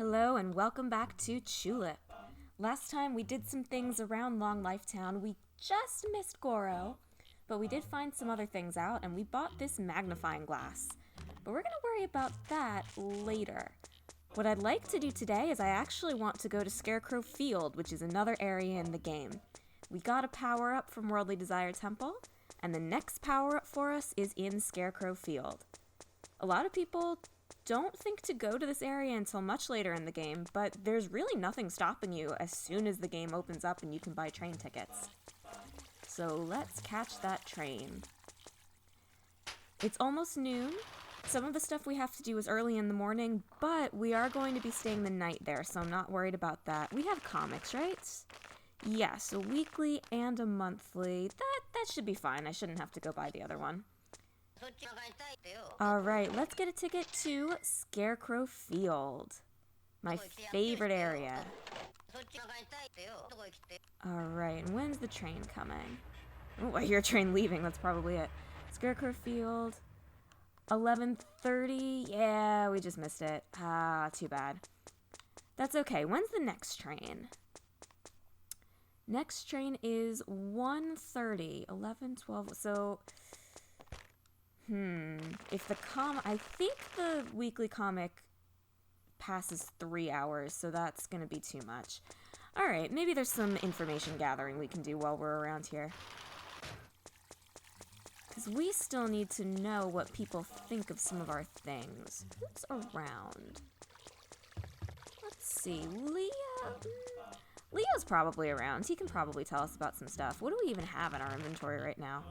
Hello and welcome back to Chulip. Last time we did some things around Long Life Town. We just missed Goro, but we did find some other things out and we bought this magnifying glass. But we're going to worry about that later. What I'd like to do today is I actually want to go to Scarecrow Field, which is another area in the game. We got a power-up from Worldly Desire Temple, and the next power-up for us is in Scarecrow Field. A lot of people don't think to go to this area until much later in the game, but there's really nothing stopping you as soon as the game opens up and you can buy train tickets. So let's catch that train. It's almost noon. Some of the stuff we have to do is early in the morning, but we are going to be staying the night there, so I'm not worried about that. We have comics, right? Yes, a weekly and a monthly. That should be fine. I shouldn't have to go buy the other one. Alright, let's get a ticket to Scarecrow Field. My favorite area. Alright, and when's the train coming? Oh, I hear a train leaving. That's probably it. Scarecrow Field. 11:30. Yeah, we just missed it. Ah, too bad. That's okay. When's the next train? Next train is 1:30. 11, 12. So, if I think the weekly comic passes 3 hours, so that's going to be too much. Alright, maybe there's some information gathering we can do while we're around here. Because we still need to know what people think of some of our things. Who's around? Let's see. Leo's probably around. He can probably tell us about some stuff. What do we even have in our inventory right now?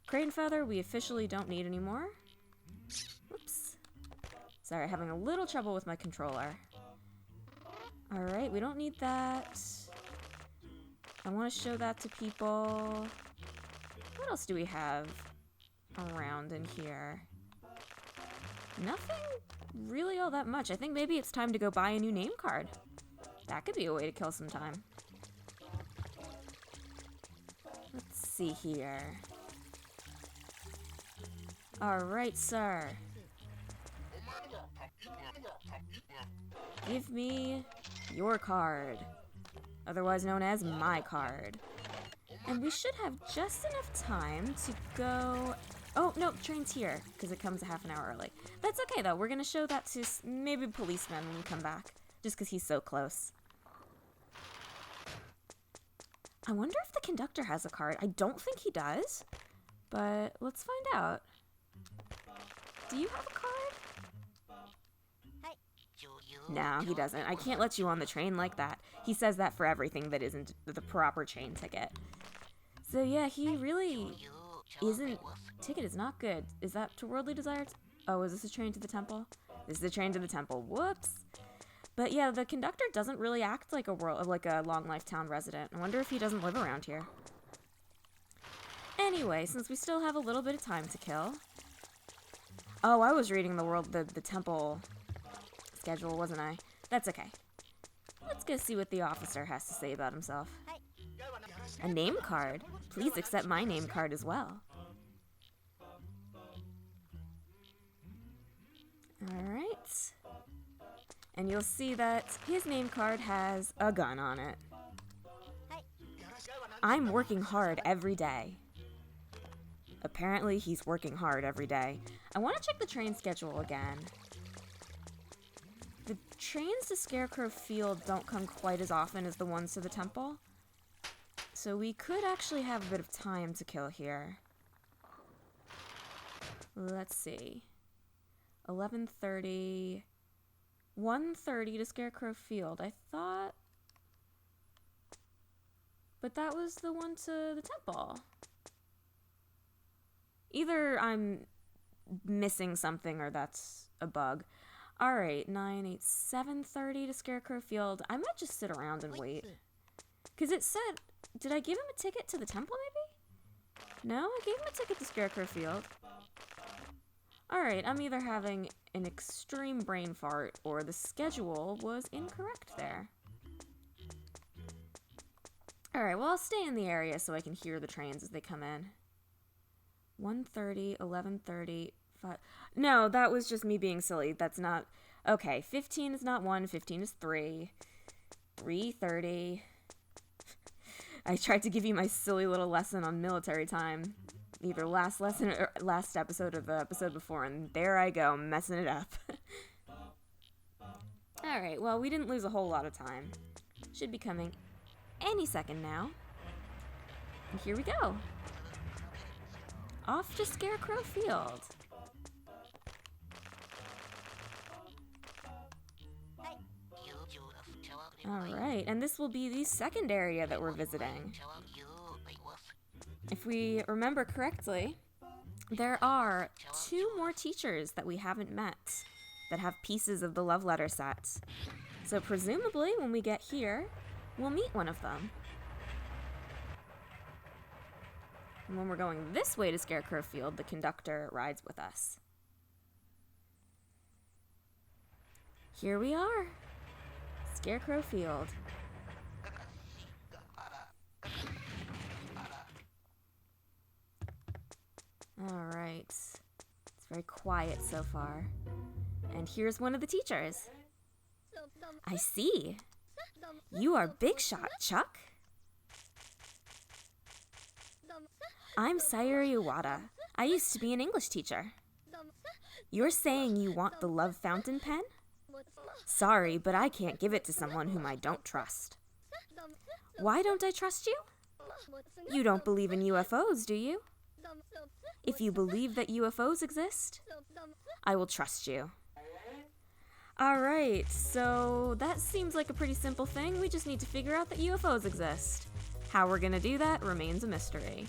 Crane feather, we officially don't need anymore. Whoops. Sorry, having a little trouble with my controller. Alright, we don't need that. I want to show that to people. What else do we have around in here? Nothing really all that much. I think maybe it's time to go buy a new name card. That could be a way to kill some time. Let's see here. Alright, sir. Give me your card. Otherwise known as my card. And we should have just enough time to go... Oh, no, train's here, because it comes a half an hour early. That's okay, though. We're going to show that to maybe a policeman when we come back, just because he's so close. I wonder if the conductor has a card. I don't think he does, but let's find out. Do you have a card? No, he doesn't. I can't let you on the train like that. He says that for everything that isn't the proper train ticket. So yeah, he really isn't... Ticket is not good. Is that to Worldly Desire? Oh, is this a train to the temple? This is a train to the temple. Whoops. But yeah, the conductor doesn't really act like a Long Life Town resident. I wonder if he doesn't live around here. Anyway, since we still have a little bit of time to kill... Oh, I was reading the temple schedule, wasn't I? That's okay. Let's go see what the officer has to say about himself. A name card? Please accept my name card as well. Alright. And you'll see that his name card has a gun on it. I'm working hard every day. Apparently, he's working hard every day. I want to check the train schedule again. The trains to Scarecrow Field don't come quite as often as the ones to the temple. So we could actually have a bit of time to kill here. Let's see. 11:30... 1:30 to Scarecrow Field. I thought... But that was the one to the temple. Either I'm missing something or that's a bug. Alright, 9, 8, 7:30 to Scarecrow Field. I might just sit around and wait. Because it said... Did I give him a ticket to the temple, maybe? No, I gave him a ticket to Scarecrow Field. Alright, I'm either having an extreme brain fart or the schedule was incorrect there. Alright, well, I'll stay in the area so I can hear the trains as they come in. 1:30, 11:30, 5... No, that was just me being silly. That's not... Okay, 15 is not 1, 15 is 3. 3:30. I tried to give you my silly little lesson on military time. Either last lesson or last episode or the episode before, and there I go, messing it up. Alright, well, we didn't lose a whole lot of time. Should be coming any second now. And here we go. Off to Scarecrow Field. Alright, and this will be the second area that we're visiting. If we remember correctly, there are 2 more teachers that we haven't met that have pieces of the love letter set. So presumably, when we get here, we'll meet one of them. And when we're going this way to Scarecrow Field, the conductor rides with us. Here we are. Scarecrow Field. Alright. It's very quiet so far. And here's one of the teachers. I see. You are Big Shot, Chuck. I'm Sayuri Iwata. I used to be an English teacher. You're saying you want the love fountain pen? Sorry, but I can't give it to someone whom I don't trust. Why don't I trust you? You don't believe in UFOs, do you? If you believe that UFOs exist, I will trust you. Alright, so that seems like a pretty simple thing. We just need to figure out that UFOs exist. How we're gonna do that remains a mystery.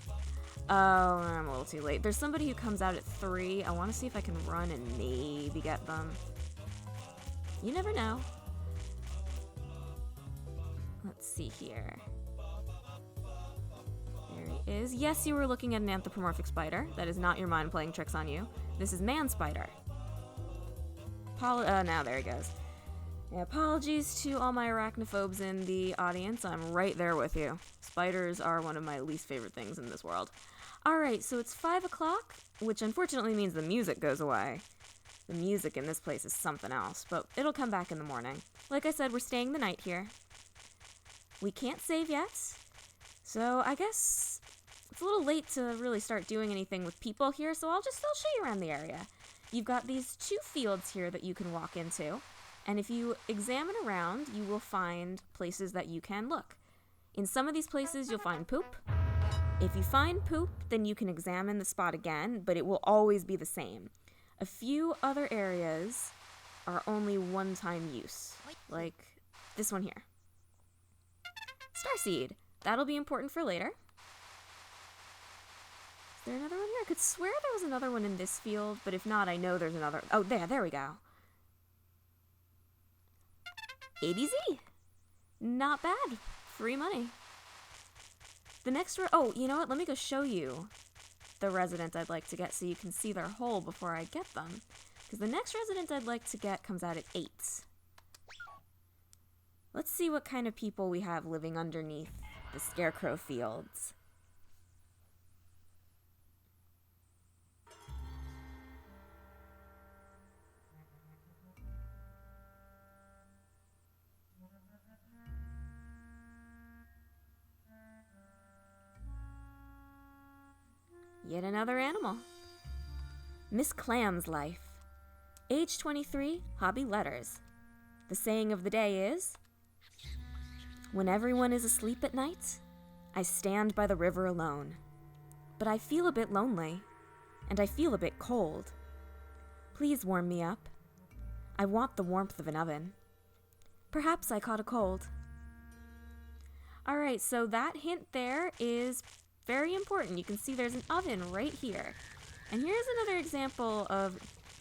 Oh, I'm a little too late. There's somebody who comes out at 3. I want to see if I can run and maybe get them. You never know. Let's see here. There he is. Yes, you were looking at an anthropomorphic spider. That is not your mind playing tricks on you. This is man spider. Now there he goes. Yeah, apologies to all my arachnophobes in the audience. I'm right there with you. Spiders are one of my least favorite things in this world. Alright, so it's 5 o'clock, which unfortunately means the music goes away. The music in this place is something else, but it'll come back in the morning. Like I said, we're staying the night here. We can't save yet, so I guess it's a little late to really start doing anything with people here, so I'll show you around the area. You've got these 2 fields here that you can walk into, and if you examine around, you will find places that you can look. In some of these places, you'll find poop. If you find poop, then you can examine the spot again, but it will always be the same. A few other areas are only one-time use, like this one here. Starseed. That'll be important for later. Is there another one here? I could swear there was another one in this field, but if not, I know there's another. Oh, there we go. ADZ. Not bad. Free money. The next oh, you know what? Let me go show you the resident I'd like to get so you can see their hole before I get them. Because the next resident I'd like to get comes out at 8. Let's see what kind of people we have living underneath the Scarecrow Fields. Yet another animal. Miss Clam's life. Age 23, hobby letters. The saying of the day is, when everyone is asleep at night, I stand by the river alone. But I feel a bit lonely, and I feel a bit cold. Please warm me up. I want the warmth of an oven. Perhaps I caught a cold. Alright, so that hint there is very important. You can see there's an oven right here. And here's another example of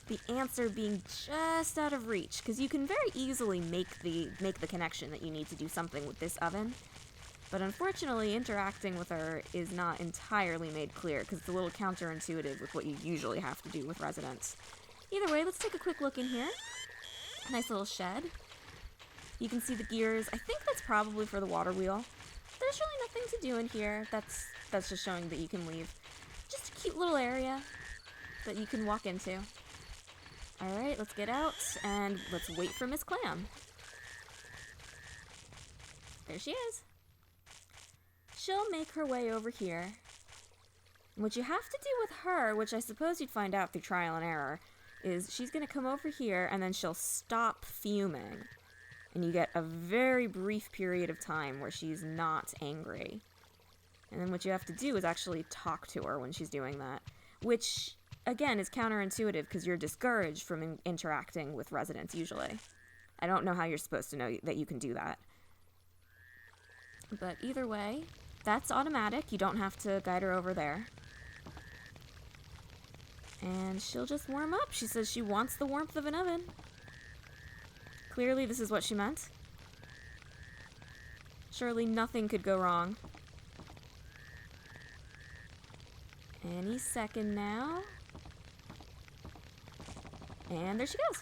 the answer being just out of reach, because you can very easily make the connection that you need to do something with this oven. But unfortunately, interacting with her is not entirely made clear, because it's a little counterintuitive with what you usually have to do with residents. Either way, let's take a quick look in here. Nice little shed. You can see the gears. I think that's probably for the water wheel. There's really nothing to do in here. That's just showing that you can leave. Just a cute little area that you can walk into. Alright, let's get out, and let's wait for Miss Clam. There she is. She'll make her way over here. What you have to do with her, which I suppose you'd find out through trial and error, is she's going to come over here and then she'll stop fuming. And you get a very brief period of time where she's not angry. And then what you have to do is actually talk to her when she's doing that. Which, again, is counterintuitive because you're discouraged from interacting with residents usually. I don't know how you're supposed to know that you can do that. But either way, that's automatic. You don't have to guide her over there. And she'll just warm up. She says she wants the warmth of an oven. Clearly this is what she meant. Surely nothing could go wrong. Any second now. And there she goes.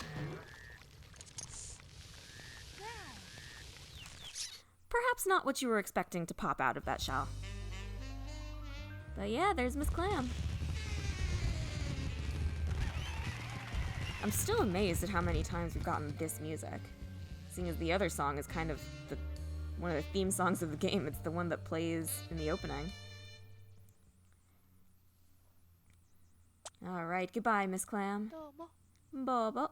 Perhaps not what you were expecting to pop out of that shell. But yeah, there's Miss Clam. I'm still amazed at how many times we've gotten this music. Seeing as the other song is kind of one of the theme songs of the game. It's the one that plays in the opening. Alright, goodbye, Miss Clam. Bobo.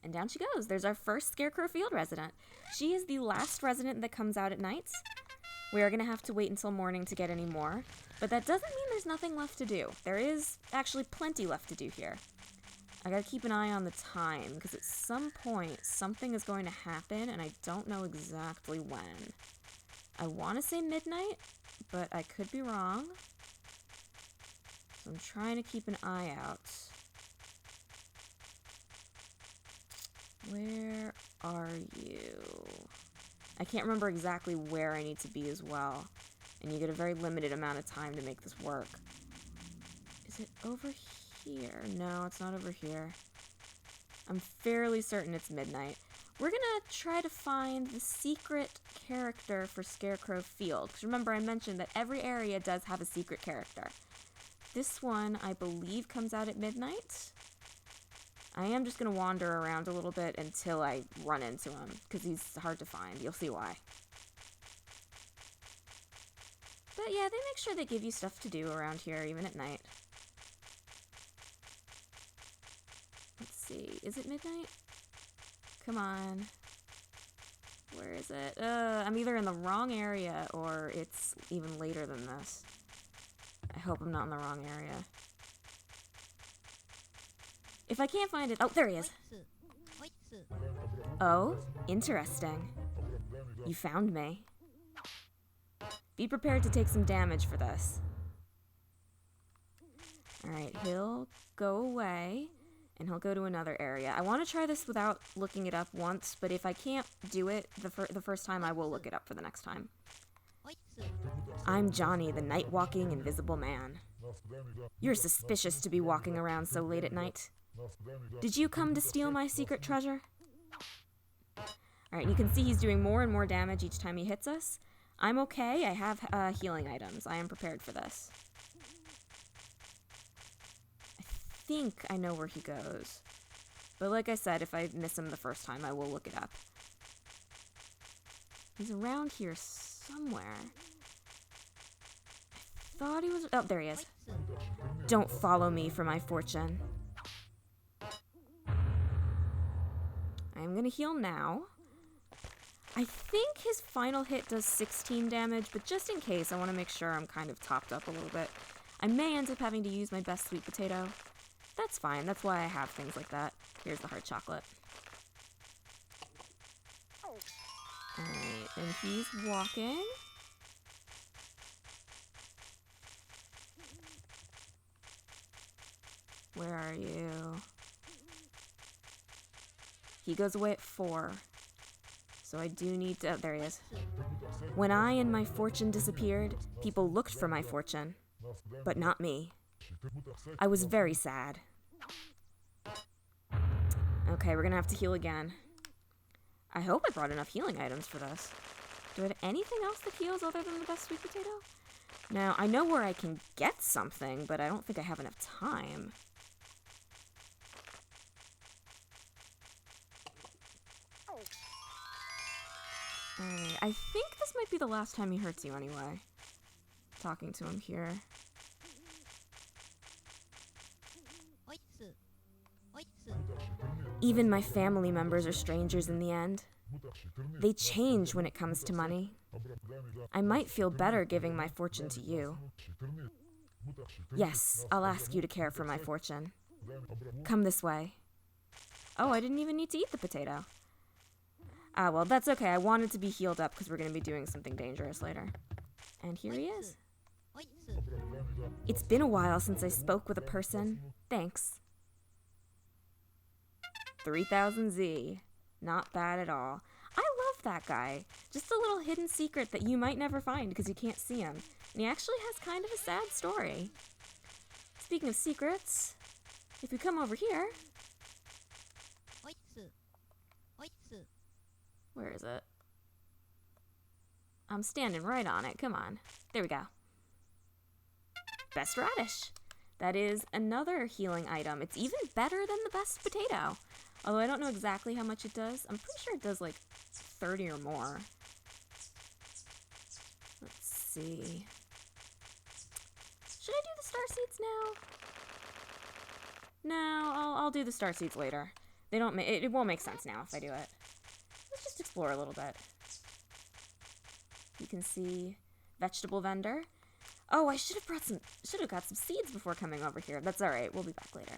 And down she goes. There's our first Scarecrow Field resident. She is the last resident that comes out at night. We are going to have to wait until morning to get any more. But that doesn't mean there's nothing left to do. There is actually plenty left to do here. I gotta keep an eye on the time, because at some point, something is going to happen, and I don't know exactly when. I want to say midnight, but I could be wrong. So I'm trying to keep an eye out. Where are you? I can't remember exactly where I need to be as well. And you get a very limited amount of time to make this work. Is it over here? No, it's not over here. I'm fairly certain it's midnight. We're gonna try to find the secret character for Scarecrow Field. Because remember, I mentioned that every area does have a secret character. This one, I believe, comes out at midnight. I am just gonna wander around a little bit until I run into him. Because he's hard to find. You'll see why. But yeah, they make sure they give you stuff to do around here, even at night. Let's see. Is it midnight? Come on. Where is it? I'm either in the wrong area or it's even later than this. I hope I'm not in the wrong area. If I can't find it... Oh, there he is. Oh, interesting. You found me. Be prepared to take some damage for this. Alright, he'll go away, and he'll go to another area. I want to try this without looking it up once, but if I can't do it the first time, I will look it up for the next time. I'm Johnny, the night-walking invisible man. You're suspicious to be walking around so late at night. Did you come to steal my secret treasure? Alright, you can see he's doing more and more damage each time he hits us. I'm okay. I have healing items. I am prepared for this. I think I know where he goes. But like I said, if I miss him the first time, I will look it up. He's around here somewhere. I thought he was... Oh, there he is. Don't follow me for my fortune. I'm gonna heal now. I think his final hit does 16 damage, but just in case, I want to make sure I'm kind of topped up a little bit. I may end up having to use my best sweet potato. That's fine. That's why I have things like that. Here's the hard chocolate. Alright, and he's walking. Where are you? He goes away at 4. So I do need to... Oh, there he is. When I and my fortune disappeared, people looked for my fortune. But not me. I was very sad. Okay, we're gonna have to heal again. I hope I brought enough healing items for this. Do I have anything else that heals other than the best sweet potato? Now, I know where I can get something, but I don't think I have enough time. Alright, I think this might be the last time he hurts you anyway. Talking to him here. Even my family members are strangers in the end. They change when it comes to money. I might feel better giving my fortune to you. Yes, I'll ask you to care for my fortune. Come this way. Oh, I didn't even need to eat the potato. Ah, well, that's okay. I wanted to be healed up because we're going to be doing something dangerous later. And here he is. It's been a while since I spoke with a person. Thanks. 3000 Z. Not bad at all. I love that guy. Just a little hidden secret that you might never find because you can't see him. And he actually has kind of a sad story. Speaking of secrets, if we come over here... Where is it? I'm standing right on it. Come on. There we go. Best radish. That is another healing item. It's even better than the best potato. Although I don't know exactly how much it does. I'm pretty sure it does like 30 or more. Let's see. Should I do the star seeds now? No, I'll do the star seeds later. They don't. It won't make sense now if I do it. Let's just explore a little bit. You can see vegetable vendor. Oh, I should have got some seeds before coming over here. That's all right. We'll be back later.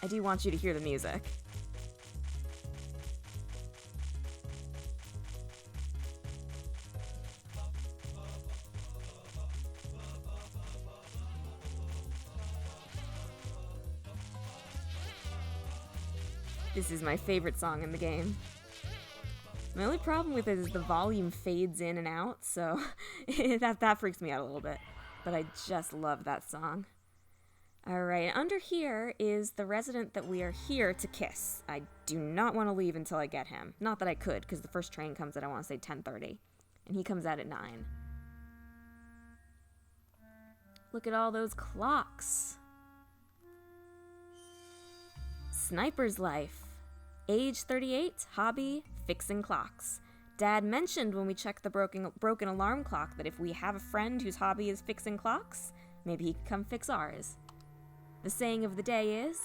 I do want you to hear the music. This is my favorite song in the game. My only problem with it is the volume fades in and out, so that freaks me out a little bit. But I just love that song. Alright, under here is the resident that we are here to kiss. I do not want to leave until I get him. Not that I could, because the first train comes at, I want to say, 10:30. And he comes out at 9. Look at all those clocks. Sniper's life. Age 38, hobby, fixing clocks. Dad mentioned when we checked the broken alarm clock that if we have a friend whose hobby is fixing clocks, maybe he could come fix ours. The saying of the day is,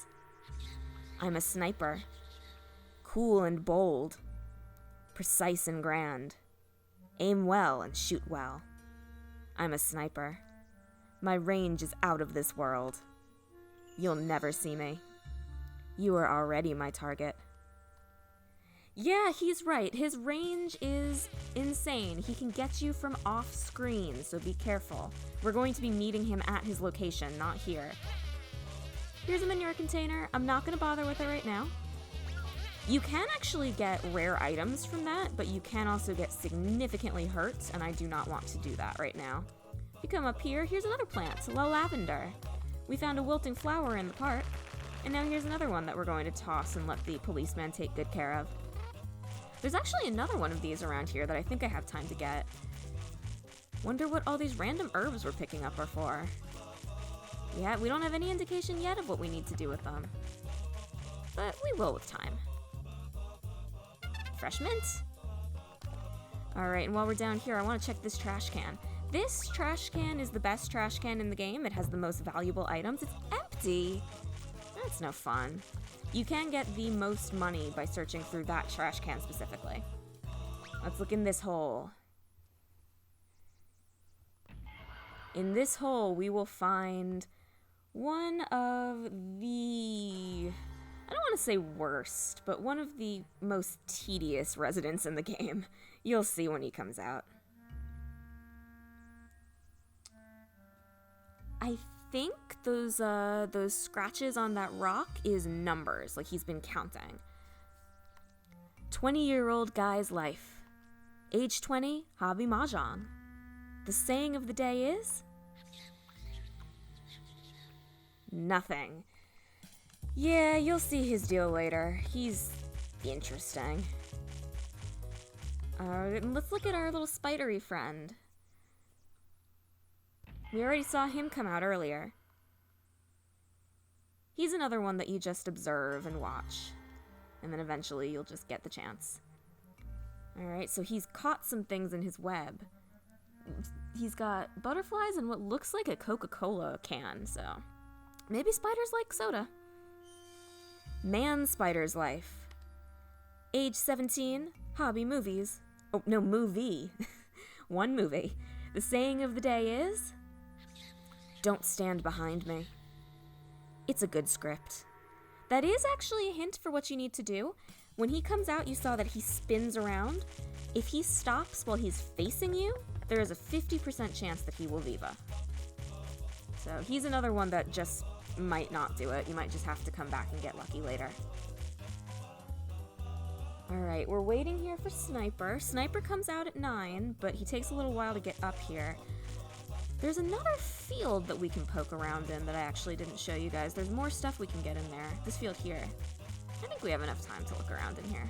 I'm a sniper. Cool and bold. Precise and grand. Aim well and shoot well. I'm a sniper. My range is out of this world. You'll never see me. You are already my target. Yeah, he's right. His range is insane. He can get you from off screen, so be careful. We're going to be meeting him at his location, not here. Here's a manure container. I'm not going to bother with it right now. You can actually get rare items from that, but you can also get significantly hurt, and I do not want to do that right now. If you come up here, here's another plant, lavender. We found a wilting flower in the park, and now here's another one that we're going to toss and let the policeman take good care of. There's actually another one of these around here that I think I have time to get. Wonder what all these random herbs we're picking up are for. Yeah, we don't have any indication yet of what we need to do with them. But we will with time. Fresh mint. Alright, and while we're down here, I want to check this trash can. This trash can is the best trash can in the game. It has the most valuable items. It's empty. That's no fun. You can get the most money by searching through that trash can specifically. Let's look in this hole. In this hole, we will find one of the... I don't want to say worst, but one of the most tedious residents in the game. You'll see when he comes out. I think those scratches on that rock is numbers, like he's been counting. 20-year-old guy's life. Age 20, hobby mahjong. The saying of the day is... nothing. Yeah, you'll see his deal later. He's interesting. Let's look at our little spidery friend. We already saw him come out earlier. He's another one that you just observe and watch. And then eventually you'll just get the chance. Alright, so he's caught some things in his web. He's got butterflies and what looks like a Coca-Cola can, so maybe spiders like soda. Man spider's life. Age 17, hobby movies. Oh, no, movie. One movie. The saying of the day is, don't stand behind me. It's a good script. That is actually a hint for what you need to do. When he comes out, you saw that he spins around. If he stops while he's facing you, there is a 50% chance that he will Viva. So he's another one that just might not do it. You might just have to come back and get lucky later. Alright, we're waiting here for Sniper. Sniper comes out at 9, but he takes a little while to get up here. There's another field that we can poke around in that I actually didn't show you guys. There's more stuff we can get in there. This field here. I think we have enough time to look around in here.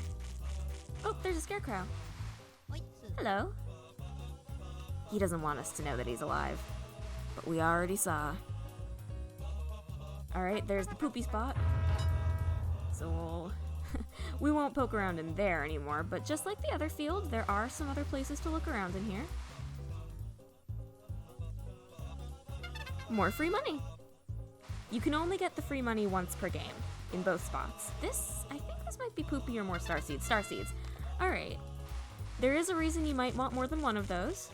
Oh, there's a scarecrow. Hello. He doesn't want us to know that he's alive, but we already saw. Alright, there's the poopy spot. So we won't poke around in there anymore, but just like the other field, there are some other places to look around in here. More free money. You can only get the free money once per game, in both spots. I think this might be poopy or more star seeds. Star seeds. Alright. There is a reason you might want more than one of those.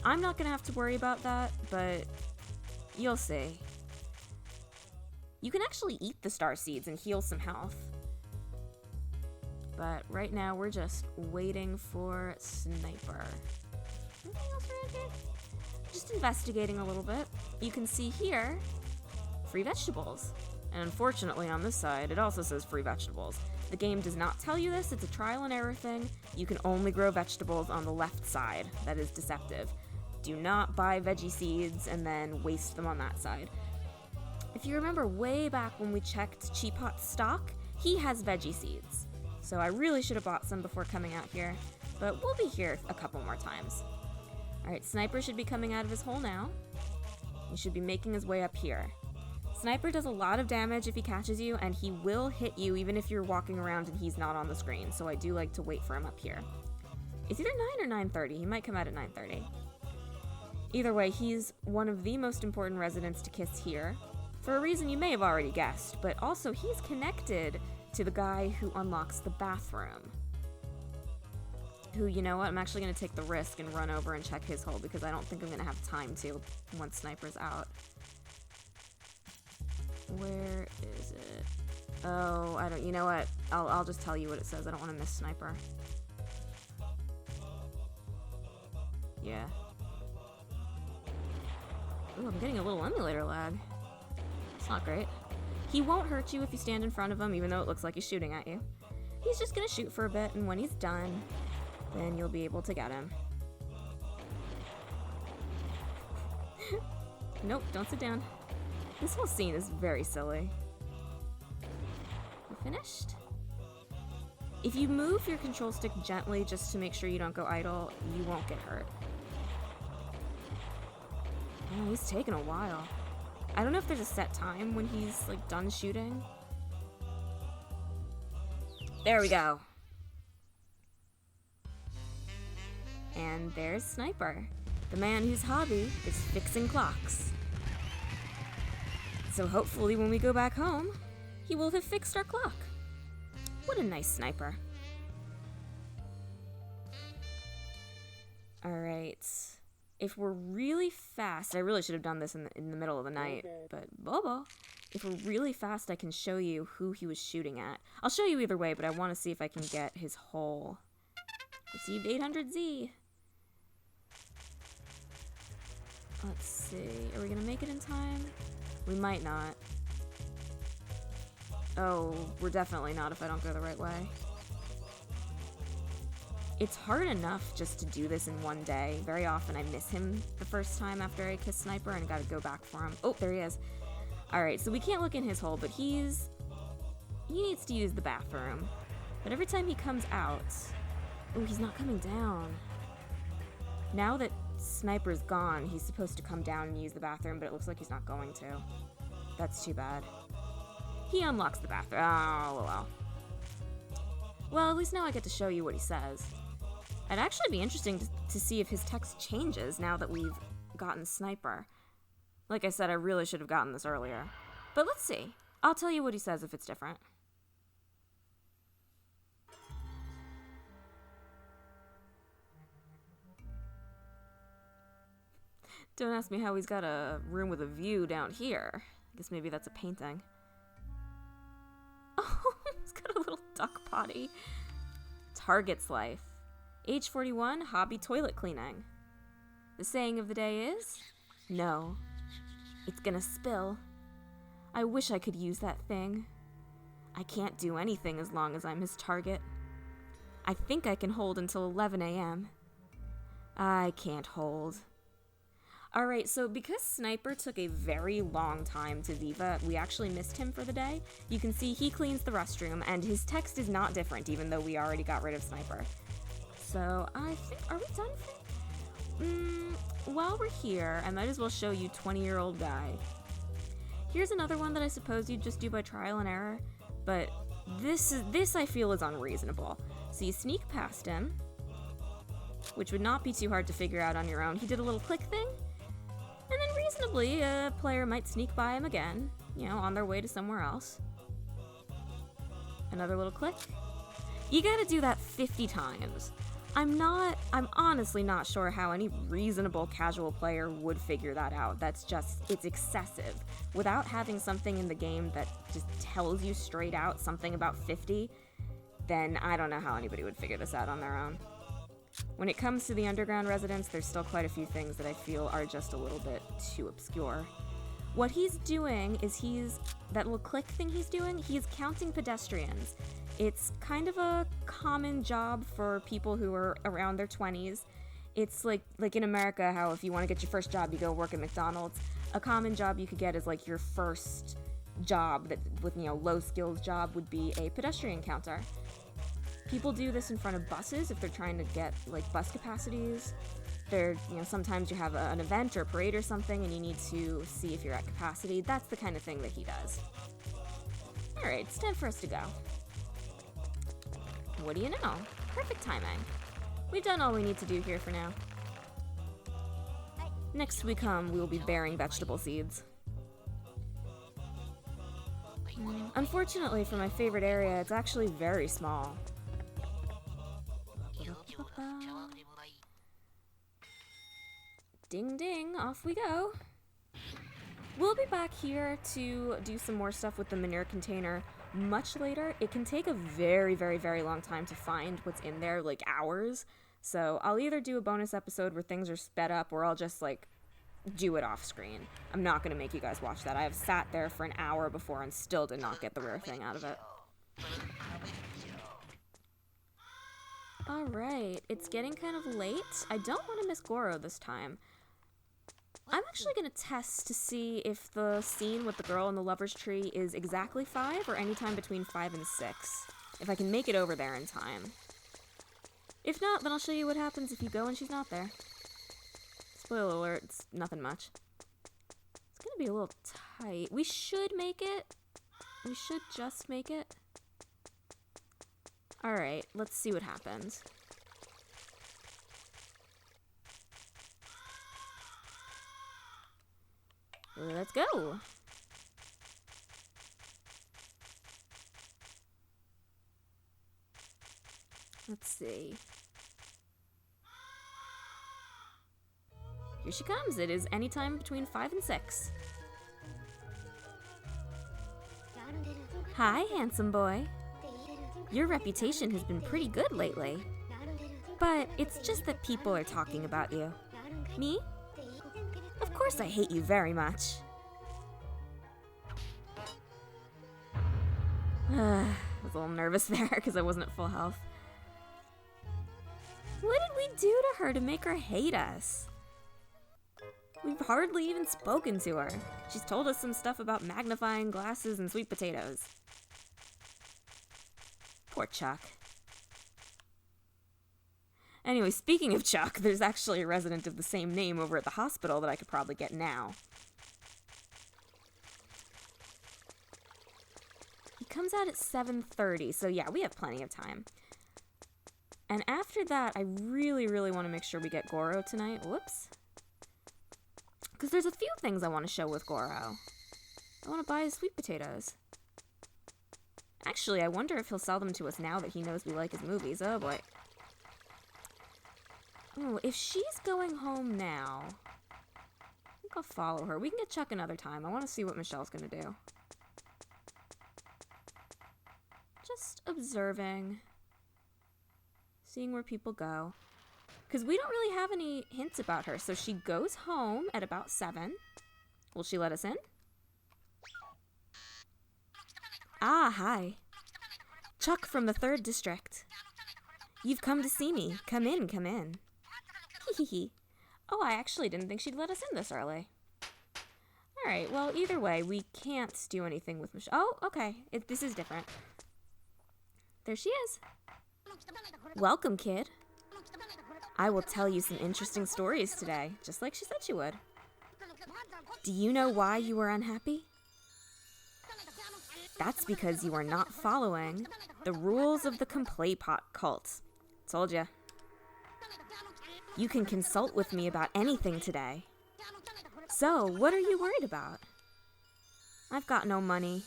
I'm not gonna have to worry about that, but you'll see. You can actually eat the star seeds and heal some health. But right now we're just waiting for Sniper. Anything else around here? Just investigating a little bit. You can see here, free vegetables. And unfortunately on this side, it also says free vegetables. The game does not tell you this, it's a trial and error thing. You can only grow vegetables on the left side. That is deceptive. Do not buy veggie seeds and then waste them on that side. If you remember way back when we checked Cheap Hot's stock, he has veggie seeds. So I really should have bought some before coming out here, but we'll be here a couple more times. Alright, Sniper should be coming out of his hole now. He should be making his way up here. Sniper does a lot of damage if he catches you, and he will hit you even if you're walking around and he's not on the screen, so I do like to wait for him up here. It's either 9 or 9:30. He might come out at 9:30. Either way, he's one of the most important residents to kiss here, for a reason you may have already guessed, but also he's connected to the guy who unlocks the bathroom. Who, you know what, I'm actually going to take the risk and run over and check his hole because I don't think I'm going to have time to once Sniper's out. Where is it? Oh, I don't, you know what, I'll just tell you what it says. I don't want to miss Sniper. Yeah. Ooh, I'm getting a little emulator lag. It's not great. He won't hurt you if you stand in front of him, even though it looks like he's shooting at you. He's just gonna shoot for a bit, and when he's done, then you'll be able to get him. Nope, don't sit down. This whole scene is very silly. You finished? If you move your control stick gently just to make sure you don't go idle, you won't get hurt. Oh, he's taking a while. I don't know if there's a set time when he's, like, done shooting. There we go. And there's Sniper, the man whose hobby is fixing clocks. So hopefully when we go back home, he will have fixed our clock. What a nice Sniper. Alright. If we're really fast, I really should have done this in the middle of the night, but Bobo. If we're really fast, I can show you who he was shooting at. I'll show you either way, but I want to see if I can get his hole. Received 800Z. Let's see. Are we going to make it in time? We might not. Oh, we're definitely not if I don't go the right way. It's hard enough just to do this in one day. Very often I miss him the first time after I kiss Sniper and gotta go back for him. Oh, there he is. Alright, so we can't look in his hole, but he needs to use the bathroom. But every time he comes out... Oh, he's not coming down. Now that Sniper's gone, he's supposed to come down and use the bathroom, but it looks like he's not going to. That's too bad. He unlocks the bathroom. Oh, well. Well, at least now I get to show you what he says. It'd actually be interesting to see if his text changes now that we've gotten Sniper. Like I said, I really should have gotten this earlier. But let's see. I'll tell you what he says if it's different. Don't ask me how he's got a room with a view down here. I guess maybe that's a painting. Oh, he's got a little duck potty. Target's life. Age 41, hobby toilet cleaning. The saying of the day is, no, it's gonna spill. I wish I could use that thing. I can't do anything as long as I'm his target. I think I can hold until 11 a.m. I can't hold. Alright, so because Sniper took a very long time to Viva, we actually missed him for the day. You can see he cleans the restroom, and his text is not different, even though we already got rid of Sniper. So, I think, are we done for? While we're here, I might as well show you 20-year-old guy. Here's another one that I suppose you'd just do by trial and error, but this I feel is unreasonable. So you sneak past him, which would not be too hard to figure out on your own. He did a little click thing, and then reasonably, a player might sneak by him again, you know, on their way to somewhere else. Another little click. You gotta do that 50 times. I'm honestly not sure how any reasonable casual player would figure that out. It's excessive. Without having something in the game that just tells you straight out something about 50, then I don't know how anybody would figure this out on their own. When it comes to the underground residents, there's still quite a few things that I feel are just a little bit too obscure. What he's doing is that little click thing he's doing, he's counting pedestrians. It's kind of a common job for people who are around their 20s. It's like in America, how if you want to get your first job, you go work at McDonald's. A common job you could get is like your first job with low skills job would be a pedestrian counter. People do this in front of buses if they're trying to get like bus capacities. Sometimes you have an event or a parade or something and you need to see if you're at capacity. That's the kind of thing that he does. Alright, it's time for us to go. What do you know? Perfect timing. We've done all we need to do here for now. Next we come, we will be bearing vegetable seeds. Unfortunately for my favorite area, it's actually very small. Ding ding, off we go. We'll be back here to do some more stuff with the manure container much later. It can take a very, very, very long time to find what's in there, like hours. So I'll either do a bonus episode where things are sped up or I'll just do it off screen. I'm not going to make you guys watch that. I have sat there for an hour before and still did not get the rare thing out of it. Alright, it's getting kind of late. I don't want to miss Goro this time. I'm actually going to test to see if the scene with the girl in the lover's tree is exactly 5 or anytime between 5 and 6. If I can make it over there in time. If not, then I'll show you what happens if you go and she's not there. Spoiler alert, it's nothing much. It's going to be a little tight. We should make it. We should just make it. Alright, let's see what happens. Let's go! Let's see. Here she comes. It is anytime between 5 and 6. Hi, handsome boy. Your reputation has been pretty good lately. But it's just that people are talking about you. Me? Of course I hate you very much. I was a little nervous there because I wasn't at full health. What did we do to her to make her hate us? We've hardly even spoken to her. She's told us some stuff about magnifying glasses and sweet potatoes. Poor Chuck. Anyway, speaking of Chuck, there's actually a resident of the same name over at the hospital that I could probably get now. He comes out at 7:30, so yeah, we have plenty of time. And after that, I really, really want to make sure we get Goro tonight. Whoops. Because there's a few things I want to show with Goro. I want to buy his sweet potatoes. Actually, I wonder if he'll sell them to us now that he knows we like his movies. Oh, boy. Oh, if she's going home now, I think I'll follow her. We can get Chuck another time. I want to see what Michelle's going to do. Just observing. Seeing where people go. Because we don't really have any hints about her. So she goes home at about 7. Will she let us in? Ah, hi. Chuck from the 3rd District. You've come to see me. Come in, come in. Hee. Oh, I actually didn't think she'd let us in this early. Alright, well, either way, we can't do anything with Michelle. Oh, okay. This is different. There she is. Welcome, kid. I will tell you some interesting stories today, just like she said she would. Do you know why you were unhappy? That's because you are not following the rules of the Complaint Pot cult. Told ya. You can consult with me about anything today. So, what are you worried about? I've got no money.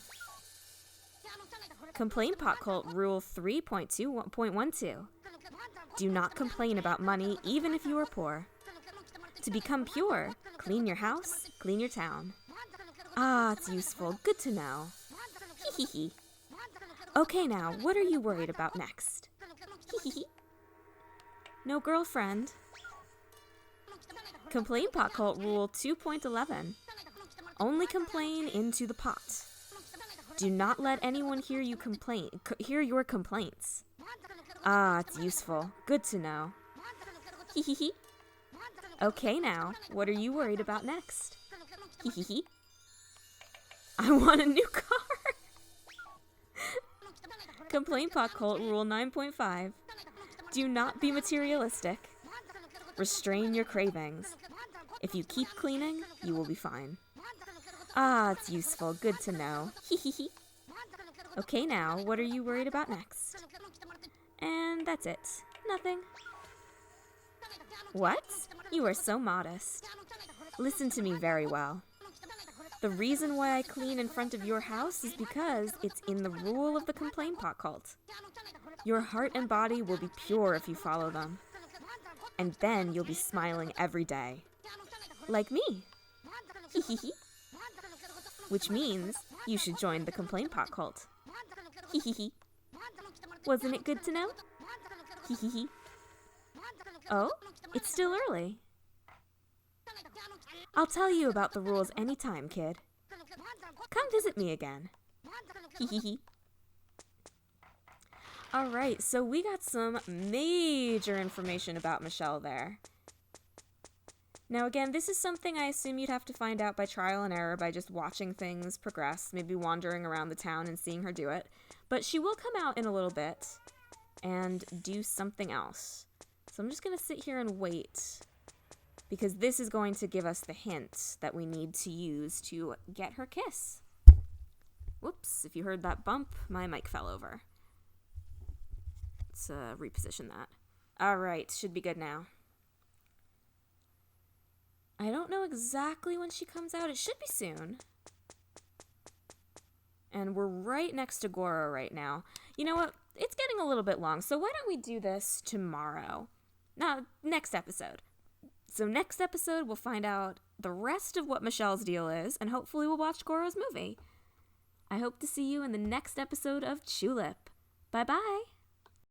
Complaint Pot Cult Rule 3.2.12. Do not complain about money even if you are poor. To become pure, clean your house, clean your town. Ah, it's useful. Good to know. Hee. Okay, now, what are you worried about next? Hee. No girlfriend. Complaint Pot Cult Rule 2.11. Only complain into the pot. Do not let anyone hear your complaints. Ah, it's useful. Good to know. Hee. Okay, now, what are you worried about next? Hee. I want a new car. Complaint Pot Cult Rule 9.5. Do not be materialistic. Restrain your cravings. If you keep cleaning, you will be fine. Ah, it's useful. Good to know. Hee. Okay, now, what are you worried about next? And that's it. Nothing. What? You are so modest. Listen to me very well. The reason why I clean in front of your house is because it's in the rule of the Complaint Pot Cult. Your heart and body will be pure if you follow them. And then you'll be smiling every day. Like me. Hee. Which means you should join the Complaint Pot Cult. Hee. Wasn't it good to know? Hee. Oh, it's still early. I'll tell you about the rules anytime, kid. Come visit me again. Hee. Alright, so we got some major information about Michelle there. Now again, this is something I assume you'd have to find out by trial and error, by just watching things progress, maybe wandering around the town and seeing her do it. But she will come out in a little bit and do something else. So I'm just going to sit here and wait, because this is going to give us the hint that we need to use to get her kiss. Whoops, if you heard that bump, my mic fell over. Let's reposition that. Alright, should be good now. I don't know exactly when she comes out. It should be soon. And we're right next to Goro right now. You know what? It's getting a little bit long, so why don't we do this tomorrow? No, next episode. So next episode, we'll find out the rest of what Michelle's deal is, and hopefully we'll watch Goro's movie. I hope to see you in the next episode of Chulip. Bye-bye.